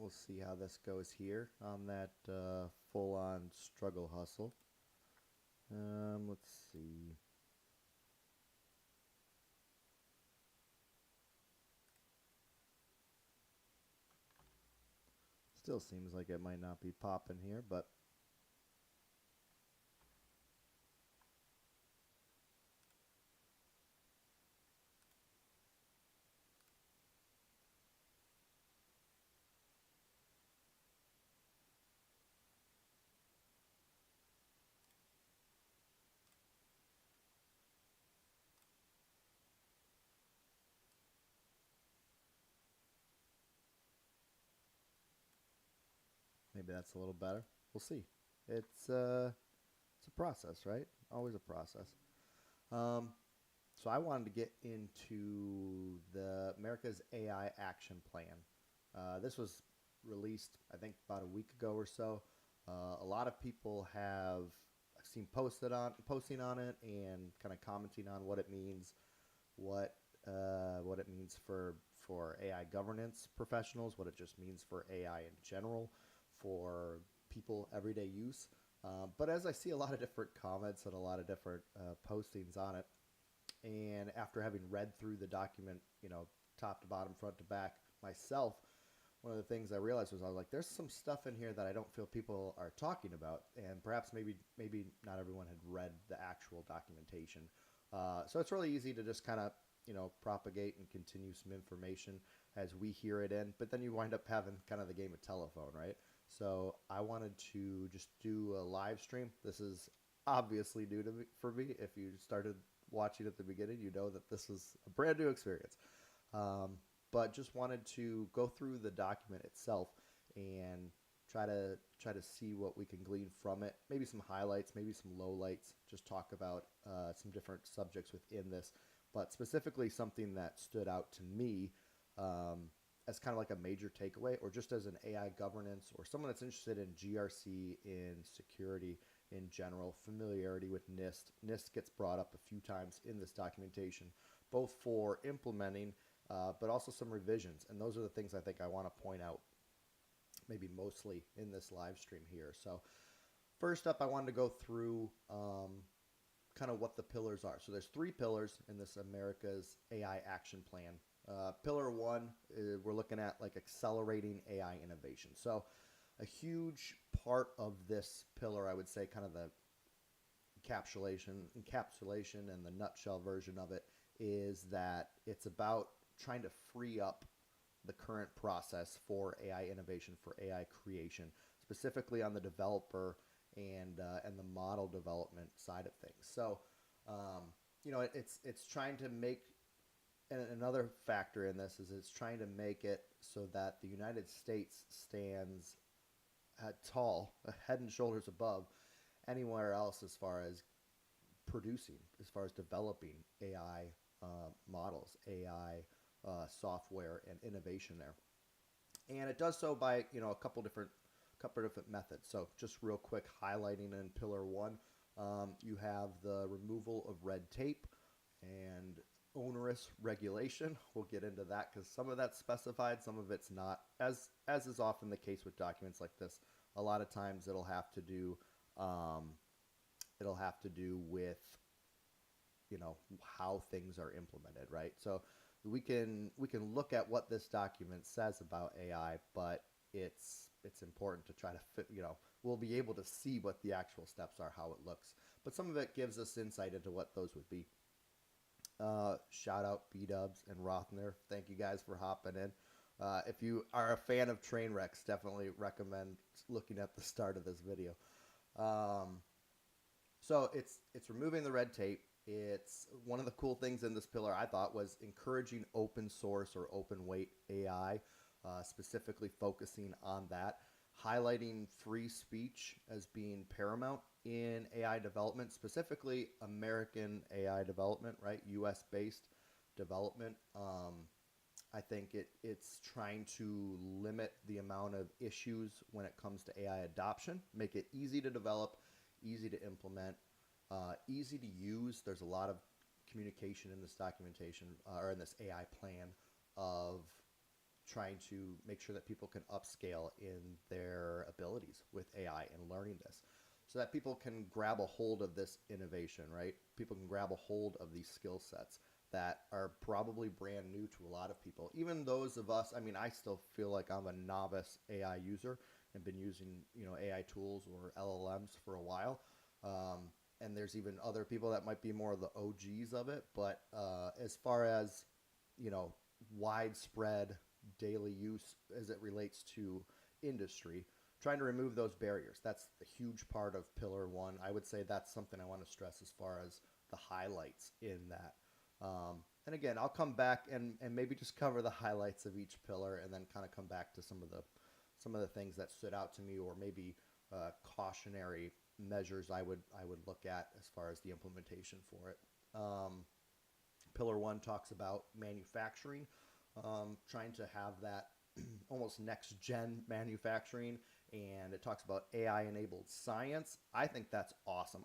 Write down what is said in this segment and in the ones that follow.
We'll see how this goes here on that full-on struggle hustle. Let's see. Still seems like it might not be popping here, but maybe that's a little better. We'll see. It's a process, right? Always a process. Um, so I wanted to get into the America's AI Action Plan. This was released, I think, about a week ago or so. A lot of people have seen posting on it and kind of commenting on what it means, what what it means for AI governance professionals, what it just means for AI in general, for people everyday use. But as I see a lot of different comments and a lot of different postings on it, and after having read through the document, top to bottom, front to back myself, one of the things I realized was I was like, there's some stuff in here that I don't feel people are talking about, and perhaps maybe not everyone had read the actual documentation. So it's really easy to just kind of propagate and continue some information as we hear it in, but then you wind up having kind of the game of telephone, right? So I wanted to just do a live stream. This is obviously new to me, for me. If you started watching at the beginning, you know that this is a brand new experience. Um, but just wanted to go through the document itself and try to see what we can glean from it. Maybe some highlights, maybe some lowlights. Just talk about some different subjects within this, but specifically something that stood out to me as kind of like a major takeaway, or just as an AI governance, or someone that's interested in GRC, in security in general, familiarity with NIST. NIST gets brought up a few times in this documentation, both for implementing, but also some revisions. And those are the things I think I want to point out, maybe mostly in this live stream here. So first up, I wanted to go through kind of what the pillars are. So there's three pillars in this America's AI Action Plan. Pillar one, we're looking at like accelerating AI innovation. So a huge part of this pillar, I would say, kind of the encapsulation and the nutshell version of it, is that it's about trying to free up the current process for AI innovation, for AI creation, specifically on the developer and the model development side of things. So, it's trying to make, and another factor in this is it's trying to make it so that the United States stands tall, head and shoulders above anywhere else as far as producing, as far as developing AI models, AI software, and innovation there. And it does so by a couple different methods. So just real quick, highlighting in pillar one, you have the removal of red tape and onerous regulation. We'll get into that because some of that's specified, some of it's not. As is often the case with documents like this, a lot of times it'll have to do with how things are implemented, right? So we can look at what this document says about AI, but it's important to try to fit, we'll be able to see what the actual steps are, how it looks, but some of it gives us insight into what those would be. Shout out B-Dubs and Rothner. Thank you guys for hopping in. If you are a fan of train wrecks, definitely recommend looking at the start of this video. Um, so it's removing the red tape. It's one of the cool things in this pillar I thought was encouraging open source or open weight AI, specifically focusing on that, highlighting free speech as being paramount in AI development, specifically American AI development, right? U.S. based development. I think it's trying to limit the amount of issues when it comes to AI adoption, make it easy to develop, easy to implement, easy to use. There's a lot of communication in this documentation or in this AI plan of trying to make sure that people can upscale in their abilities with AI and learning this so that people can grab a hold of this innovation, right? People can grab a hold of these skill sets that are probably brand new to a lot of people. Even those of us, I mean, I still feel like I'm a novice AI user and been using, AI tools or LLMs for a while. And there's even other people that might be more of the OGs of it. But as far as, you know, widespread daily use as it relates to industry, trying to remove those barriers. That's a huge part of Pillar One. I would say that's something I want to stress as far as the highlights in that. And again, I'll come back and maybe just cover the highlights of each pillar, and then kind of come back to some of the things that stood out to me, or maybe cautionary measures I would look at as far as the implementation for it. Pillar One talks about manufacturing, trying to have that almost next gen manufacturing, and it talks about AI enabled science. I think that's awesome.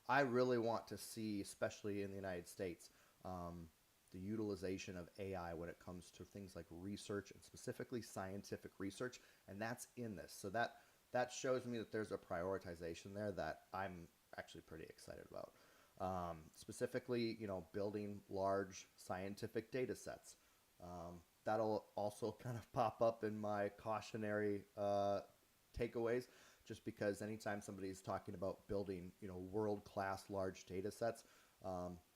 I really want to see, especially in the United States, the utilization of AI when it comes to things like research, and specifically scientific research, and that's in this. So that shows me that there's a prioritization there that I'm actually pretty excited about. Specifically, building large scientific data sets. That'll also kind of pop up in my cautionary takeaways, just because anytime somebody's talking about building, world-class large data sets,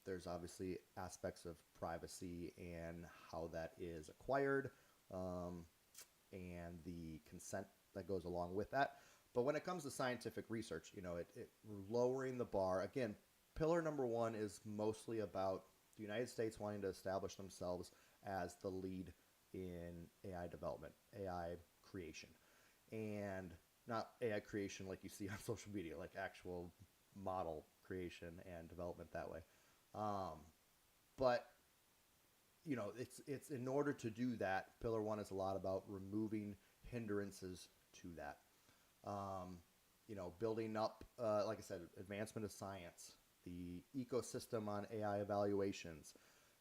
there's obviously aspects of privacy and how that is acquired, and the consent that goes along with that. But when it comes to scientific research, it lowering the bar. Again, pillar number one is mostly about the United States wanting to establish themselves as the lead in AI development, AI creation, and not AI creation like you see on social media, like actual model creation and development that way. But it's in order to do that, pillar one is a lot about removing hindrances to that. Building up, like I said, advancement of science, the ecosystem on AI evaluations,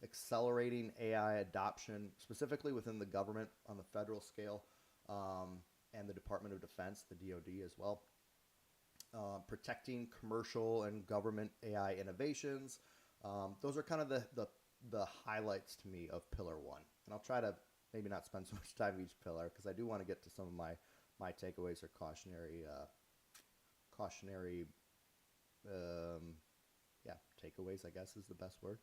accelerating AI adoption, specifically within the government on the federal scale, and the Department of Defense, the DoD as well. Protecting commercial and government AI innovations. Those are kind of the highlights to me of Pillar One, and I'll try to maybe not spend so much time each pillar, because I do want to get to some of my takeaways or cautionary, yeah, takeaways, I guess is the best word.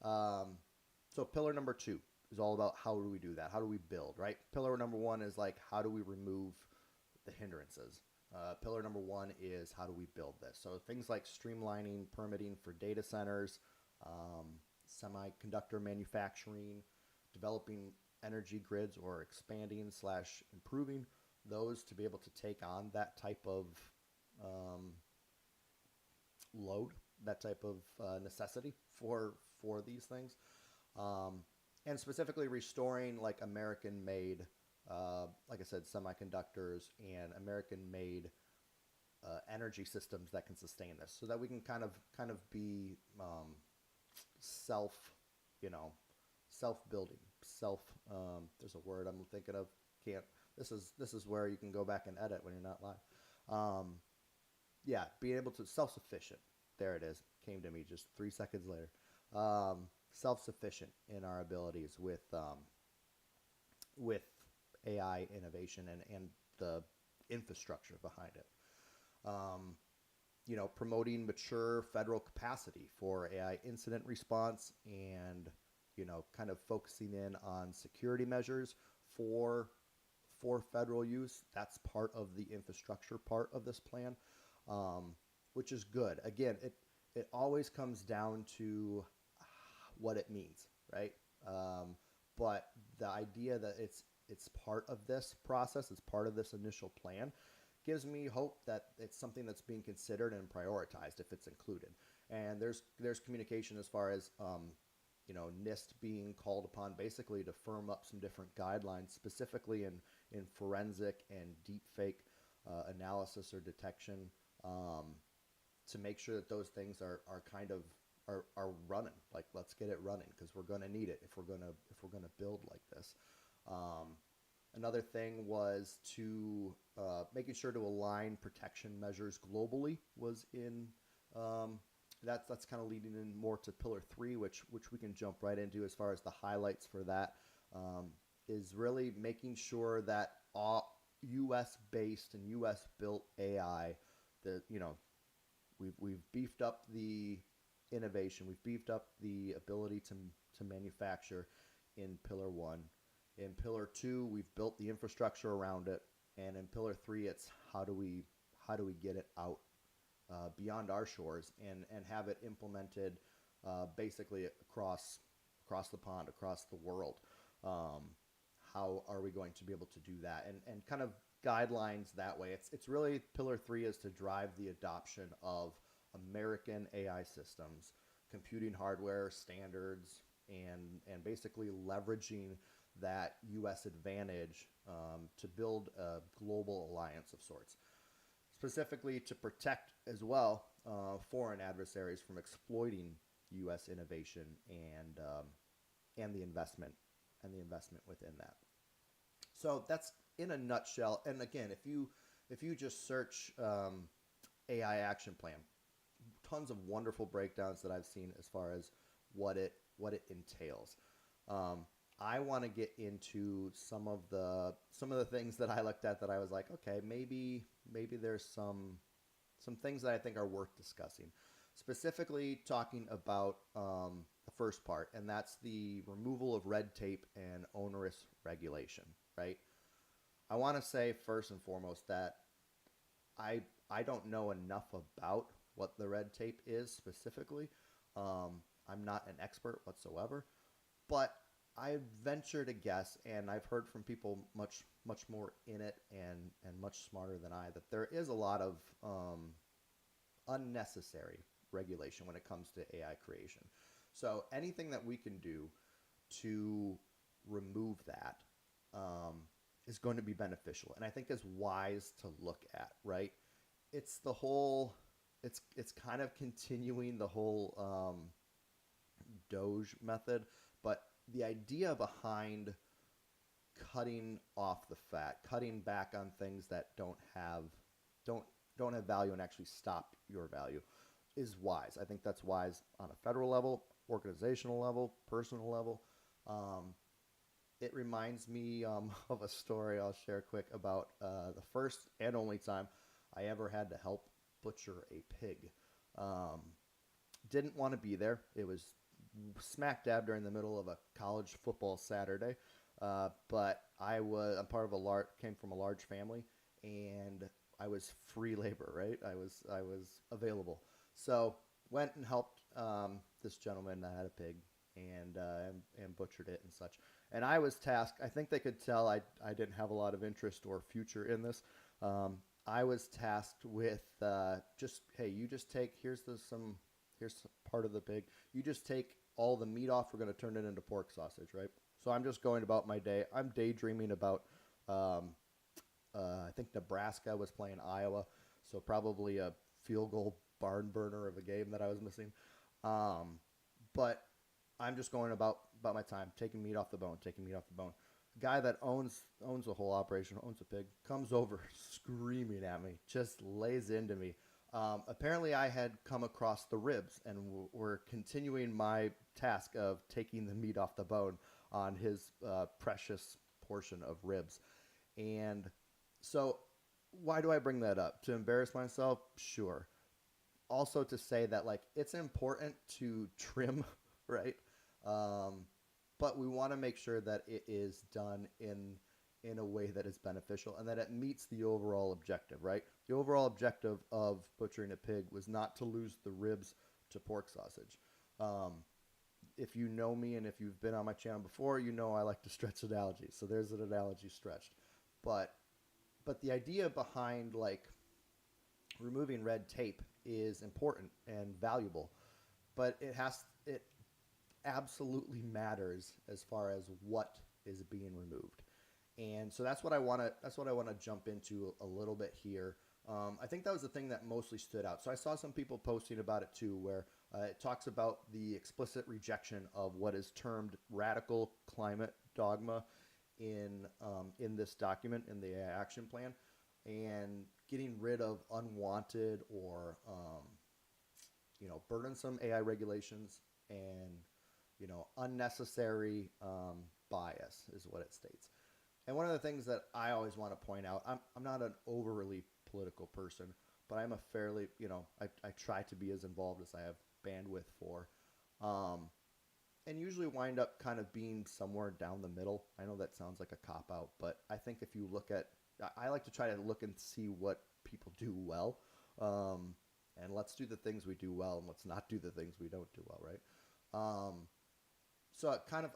So pillar number two is all about how do we do that? How do we build, right? Pillar number one is like, how do we remove the hindrances? Pillar number one is how do we build this? So things like streamlining permitting for data centers, semiconductor manufacturing, developing energy grids, or expanding / improving those to be able to take on that type of load, that type of necessity for these things, and specifically restoring like American-made, like I said, semiconductors and American-made energy systems that can sustain this, so that we can kind of be self, self-building, there's a word I'm thinking of. Can't. This is where you can go back and edit when you're not live. Yeah, being able to self-sufficient. There it is. Came to me just 3 seconds later. Self-sufficient in our abilities with AI innovation and the infrastructure behind it. Promoting mature federal capacity for AI incident response, and kind of focusing in on security measures for federal use. That's part of the infrastructure part of this plan, which is good. Again, it always comes down to what it means, right? But the idea that it's part of this process, it's part of this initial plan, gives me hope that it's something that's being considered and prioritized if it's included. And there's communication as far as NIST being called upon basically to firm up some different guidelines, specifically in forensic and deepfake analysis or detection, to make sure that those things are kind of are running. Like, let's get it running, because we're going to need it if we're going to build like this. Um, Another thing was to making sure to align protection measures globally was in that's kind of leading in more to pillar three, which we can jump right into as far as the highlights for that. Um, is really making sure that all U.S. based and U.S. built AI, the we've beefed up the innovation, we've beefed up the ability to manufacture in pillar one. In pillar two, we've built the infrastructure around it, and in pillar three, it's how do we get it out beyond our shores and have it implemented basically across the pond, across the world. Um, how are we going to be able to do that? And kind of guidelines that way. It's really pillar three is to drive the adoption of American AI systems, computing hardware standards, and basically leveraging that U.S. advantage to build a global alliance of sorts, specifically to protect as well foreign adversaries from exploiting U.S. innovation and the investment within that. So that's in a nutshell. And again, if you just search AI action plan, tons of wonderful breakdowns that I've seen as far as what it entails. Um, I want to get into some of the things that I looked at that I was like, okay, maybe there's some things that I think are worth discussing. Specifically, talking about the first part, and that's the removal of red tape and onerous regulation. Right. I want to say first and foremost that I I don't know enough about what the red tape is specifically. I'm not an expert whatsoever, but I venture to guess, and I've heard from people much more in it and much smarter than I, that there is a lot of unnecessary regulation when it comes to AI creation. So anything that we can do to remove that um, is going to be beneficial, and I think is wise to look at. Right? It's the whole. It's kind of continuing the whole Doge method, but the idea behind cutting off the fat, cutting back on things that don't don't have value and actually stop your value is wise. I think that's wise on a federal level, organizational level, personal level. Um, it reminds me of a story I'll share quick about the first and only time I ever had to help butcher a pig. Um, didn't want to be there. It was smack dab during the middle of a college football Saturday. But I'm part of came from a large family, and I was free labor, right? I was available. So went and helped this gentleman that had a pig and butchered it and such. And I was tasked. I think they could tell I didn't have a lot of interest or future in this. Um, I was tasked with just hey, you just take here's part of the pig. You just take all the meat off. We're going to turn it into pork sausage, right? So I'm just going about my day. I'm daydreaming about, um, I think Nebraska was playing Iowa, so probably a field goal barn burner of a game that I was missing. Um, but I'm just going about my time, taking meat off the bone, taking meat off the bone. Guy that owns the whole operation, owns a pig, comes over screaming at me, just lays into me. Apparently, I had come across the ribs and were continuing my task of taking the meat off the bone on his precious portion of ribs. And so, why do I bring that up? To embarrass myself? Sure. Also, to say that like it's important to trim, right? Um, but we want to make sure that it is done in a way that is beneficial and that it meets the overall objective, right? The overall objective of butchering a pig was not to lose the ribs to pork sausage. Um, if you know me and if you've been on my channel before, you know I like to stretch analogies. So there's an analogy stretched. But but the idea behind like removing red tape is important and valuable, but it absolutely matters as far as what is being removed. And so that's what I want to jump into a little bit here. I think that was the thing that mostly stood out. So I saw some people posting about it too, where it talks about the explicit rejection of what is termed radical climate dogma in this document in the AI action plan, and getting rid of unwanted or burdensome AI regulations and unnecessary bias is what it states. And one of the things that I always want to point out, I'm not an overly political person, but I'm a fairly, I try to be as involved as I have bandwidth for. Um, and usually wind up kind of being somewhere down the middle. I know that sounds like a cop out, but I think if you look at, I like to try to look and see what people do well. Um, and let's do the things we do well and let's not do the things we don't do well, right? Um, so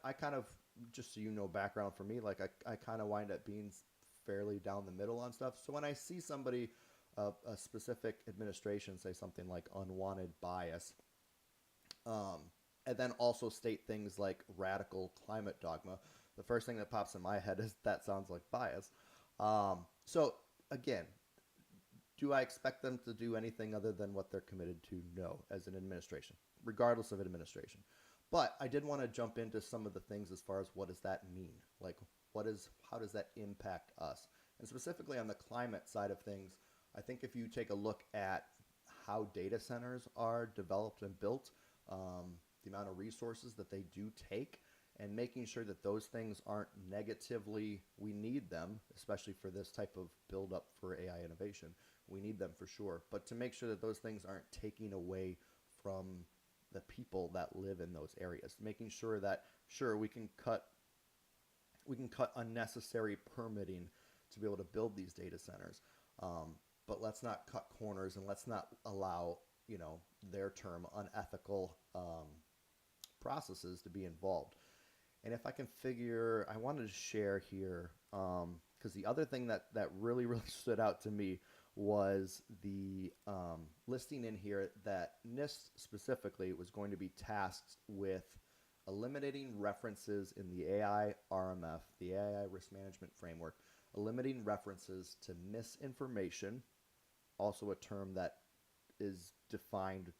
I kind of, just so you know, background for me, like I kind of wind up being fairly down the middle on stuff. So when I see somebody, a specific administration say something like unwanted bias, um, and then also state things like radical climate dogma, the first thing that pops in my head is that sounds like bias. So again, do I expect them to do anything other than what they're committed to? No, as an administration, regardless of administration. But I did want to jump into some of the things as far as what does that mean? Like, how does that impact us? And specifically on the climate side of things, I think if you take a look at how data centers are developed and built, the amount of resources that they do take, and making sure that those things aren't negatively, we need them, especially for this type of build up for AI innovation. We need them for sure. But to make sure that those things aren't taking away from the people that live in those areas, making sure that, sure, we can cut unnecessary permitting to be able to build these data centers. But let's not cut corners and let's not allow, their term unethical processes to be involved. And if I can figure, I wanted to share here, because the other thing that really, really stood out to me was the listing in here that NIST specifically was going to be tasked with eliminating references in the AI RMF, the AI Risk Management Framework, eliminating references to misinformation, also a term that is defined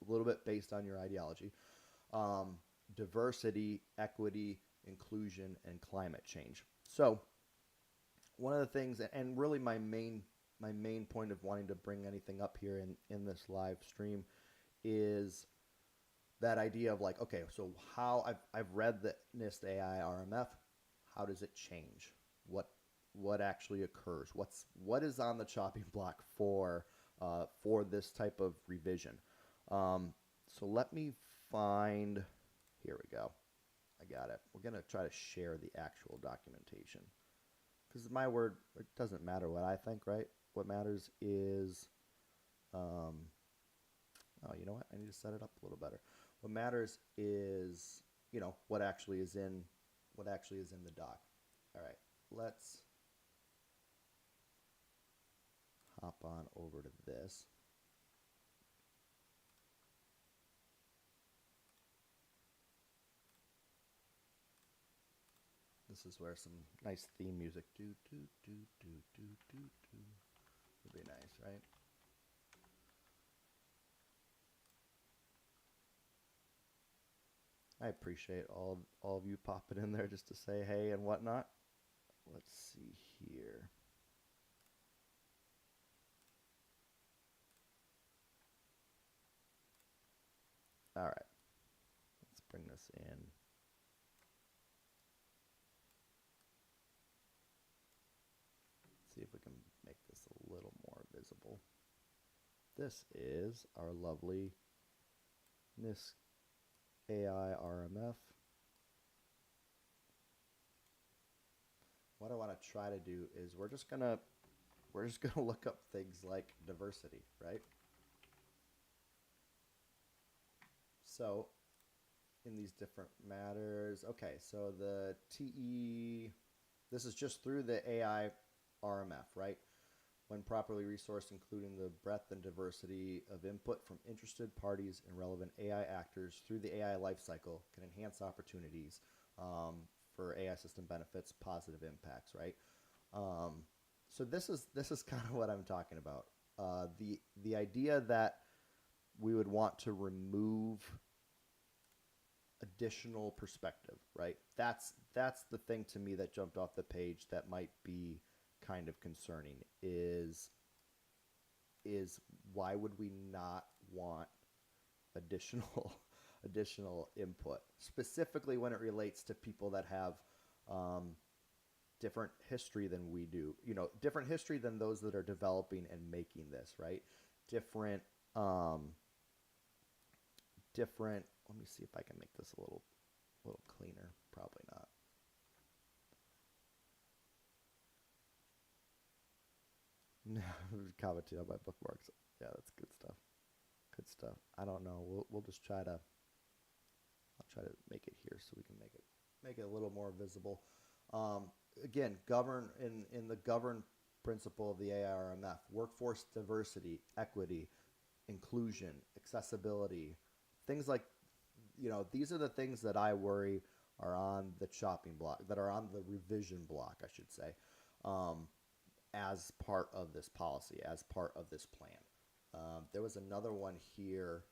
a little bit based on your ideology, diversity, equity, inclusion, and climate change. So one of the things, and really my main point of wanting to bring anything up here in this live stream is that idea of like, okay, so how I've read the NIST AI RMF, how does it change? What actually occurs? What is on the chopping block for this type of revision? So let me find. Here we go. I got it. We're gonna try to share the actual documentation because my word, it doesn't matter what I think, right? What matters is, oh, you know what? I need to set it up a little better. What matters is, what actually is in the doc. All right, let's hop on over to this. This is where some nice theme music do would be nice, right? I appreciate all of you popping in there just to say hey and whatnot. Let's see here. All right, let's bring this in. See if we can make this a little more visible. This is our lovely NIST AI RMF. What I want to try to do is we're just gonna look up things like diversity, right? So in these different matters, okay, so the TE, this is just through the AI RMF, right? When properly resourced, including the breadth and diversity of input from interested parties and relevant AI actors through the AI lifecycle, can enhance opportunities for AI system benefits, positive impacts, right? So this is kind of what I'm talking about. The idea that we would want to remove additional perspective, right? That's the thing to me that jumped off the page that might be kind of concerning is why would we not want additional additional input, specifically when it relates to people that have um, different history than we do. Different history than those that are developing and making this, right? Different, um, different. Let me see if I can make this a little cleaner. Probably not. No, commenting on my bookmarks. Yeah, that's good stuff. Good stuff. I don't know. We'll just try to. I'll try to make it here so we can make it a little more visible. Um, Again, govern in the govern principle of the AIRMF: workforce diversity, equity, inclusion, accessibility, things like these are the things that I worry are on the chopping block, that are on the revision block, I should say, um, as part of this policy, as part of this plan. There was another one here.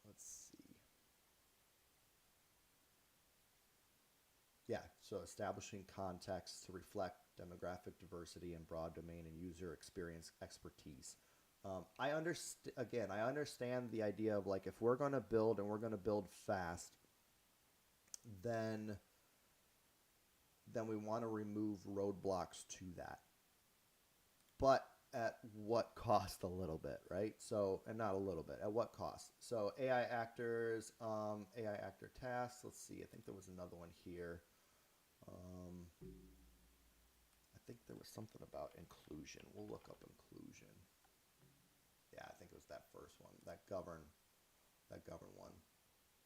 Let's see. Yeah, so establishing context to reflect demographic diversity and broad domain and user experience expertise. I understand the idea of like if we're going to build and we're going to build fast, then we want to remove roadblocks to that. But at what cost? A little bit, right? So, and not a little bit. At what cost? So, AI actors, AI actor tasks. Let's see. I think there was another one here. I think there was something about inclusion. We'll look up inclusion. Yeah, I think it was that first one. That govern one.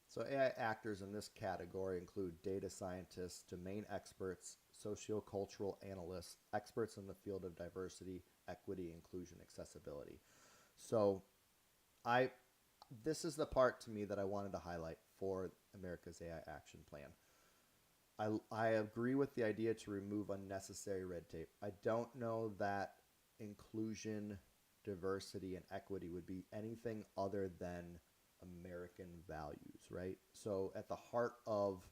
So AI actors in this category include data scientists, domain experts, sociocultural analysts, experts in the field of diversity, equity, inclusion, accessibility. So I this is the part to me that I wanted to highlight for America's AI Action Plan. I agree with the idea to remove unnecessary red tape. I don't know that inclusion, diversity, and equity would be anything other than American values, right? So at the heart of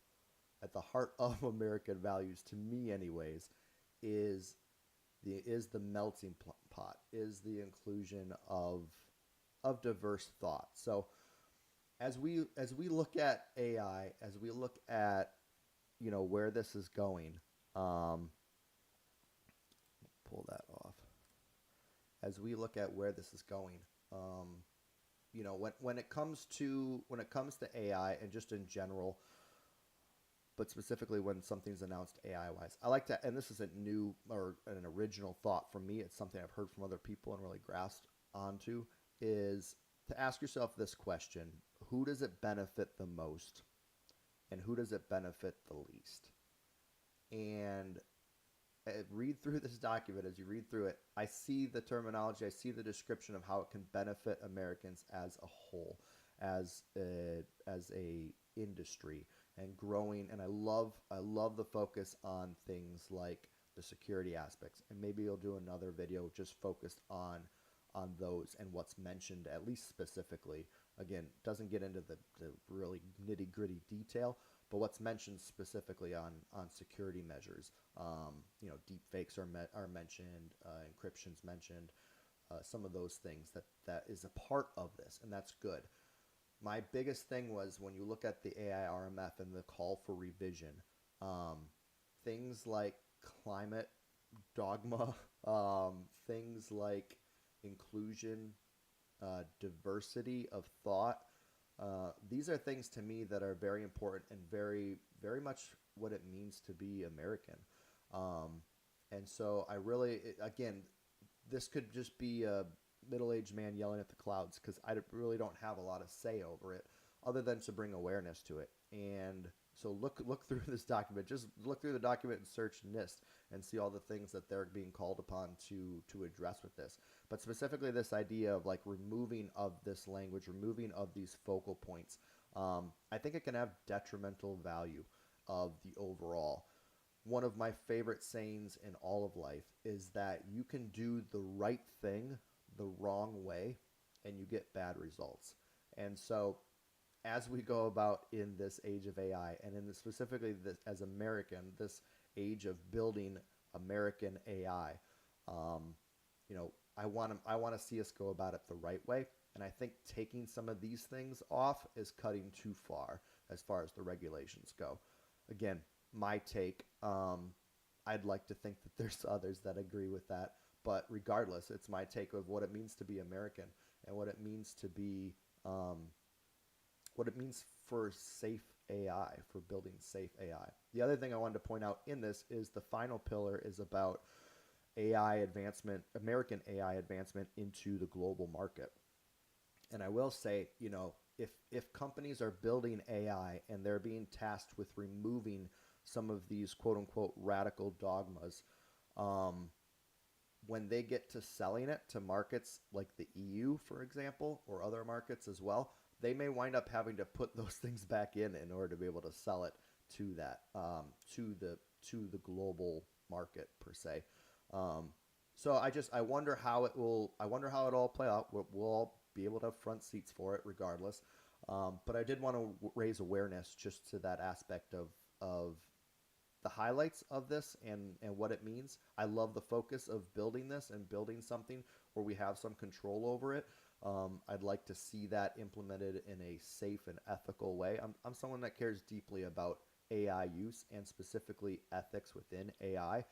American values, to me, anyways, is the melting pot, is the inclusion of diverse thought. So as we look at AI, as we look at where this is going, um, pull that off. As we look at where this is going, when it comes to AI and just in general, but specifically when something's announced AI wise, I like to, and this isn't new or an original thought from me. It's something I've heard from other people and really grasped onto. Is to ask yourself this question: who does it benefit the most, and who does it benefit the least? And read through this document. As you read through it, I see the terminology, I see the description of how it can benefit Americans as a whole, as a industry and growing. And I love the focus on things like the security aspects. And maybe you'll do another video just focused on those and what's mentioned, at least specifically. Again, doesn't get into the really nitty gritty detail, but what's mentioned specifically on security measures. Deep fakes are mentioned, encryption's mentioned, some of those things that is a part of this, and that's good. My biggest thing was when you look at the AIRMF and the call for revision, um, things like climate dogma, things like inclusion, diversity of thought. These are things to me that are very important and very, very much what it means to be American. Um, and so again, this could just be a middle-aged man yelling at the clouds because really don't have a lot of say over it, other than to bring awareness to it. And so look through this document. Just look through the document and search NIST and see all the things that they're being called upon to address with this. But specifically, this idea of like removing of this language, removing of these focal points, I think it can have detrimental value of the overall. One of my favorite sayings in all of life is that you can do the right thing the wrong way and you get bad results. And so as we go about in this age of AI, and in specifically this, as American, this age of building American AI, um, I want to see us go about it the right way. And I think taking some of these things off is cutting too far as the regulations go. Again, my take. I'd like to think that there's others that agree with that, but regardless, it's my take of what it means to be American and um, what it means for safe AI, for building safe AI. The other thing I wanted to point out in this is the final pillar is about AI advancement, American AI advancement into the global market. And I will say, if companies are building AI and they're being tasked with removing some of these quote unquote radical dogmas, um, when they get to selling it to markets like the EU, for example, or other markets as well, they may wind up having to put those things back in order to be able to sell it to that to the global market per se. Um, so I wonder how I wonder how it all play out. We'll all be able to have front seats for it regardless. But I did want to raise awareness just to that aspect of the highlights of this and what it means. I love the focus of building this and building something where we have some control over it. I'd like to see that implemented in a safe and ethical way. I'm someone that cares deeply about AI use and specifically ethics within AI.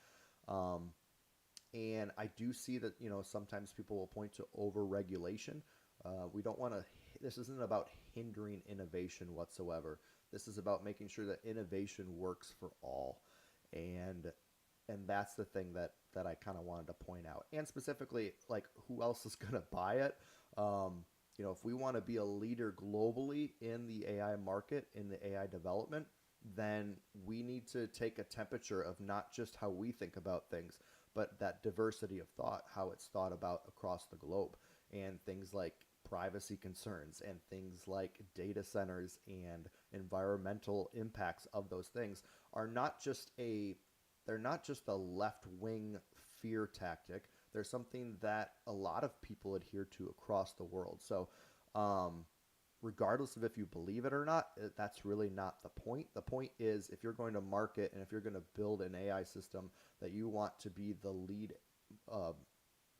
Um, and I do see that, sometimes people will point to over-regulation. We don't want to, this isn't about hindering innovation whatsoever. This is about making sure that innovation works for all. And that's the thing that I kind of wanted to point out. And specifically, like, who else is going to buy it? If we want to be a leader globally in the AI market, in the AI development, then we need to take a temperature of not just how we think about things, but that diversity of thought, how it's thought about across the globe, and things like privacy concerns and things like data centers and environmental impacts of those things are not just a they're not just a left wing fear tactic. They're something that a lot of people adhere to across the world. So, um, regardless of if you believe it or not, that's really not the point. The point is if you're going to market and if you're going to build an AI system that you want to be the lead uh,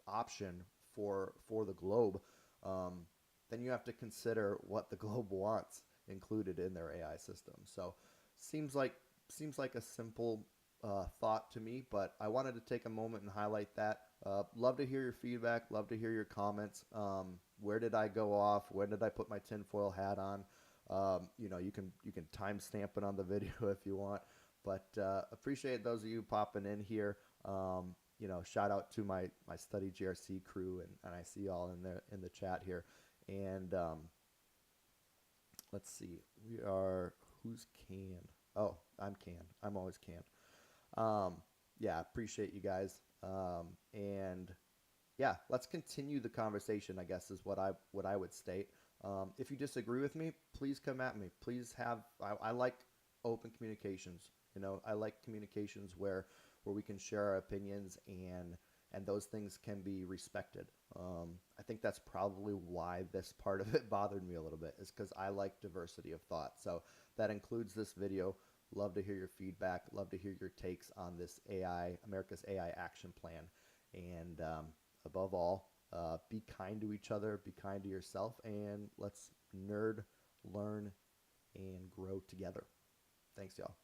option for the globe, um, then you have to consider what the globe wants included in their AI system. So seems like seems like a simple thought to me, but I wanted to take a moment and highlight that. Love to hear your feedback. Love to hear your comments. Where did I go off? When did I put my tinfoil hat on? You can timestamp it on the video if you want. But appreciate those of you popping in here. Shout out to my study GRC crew, and I see y'all in the chat here. And let's see, we are who's Can? Oh, I'm Can. I'm always Can. Um, yeah, appreciate you guys. And yeah, let's continue the conversation, I guess is what I would state. If you disagree with me, please come at me. Please I like open communications. I like communications where we can share our opinions and those things can be respected. I think that's probably why this part of it bothered me a little bit, is because I like diversity of thought. So that includes this video. Love to hear your feedback. Love to hear your takes on this America's AI action plan. And above all, be kind to each other, be kind to yourself, and let's nerd, learn, and grow together. Thanks, y'all.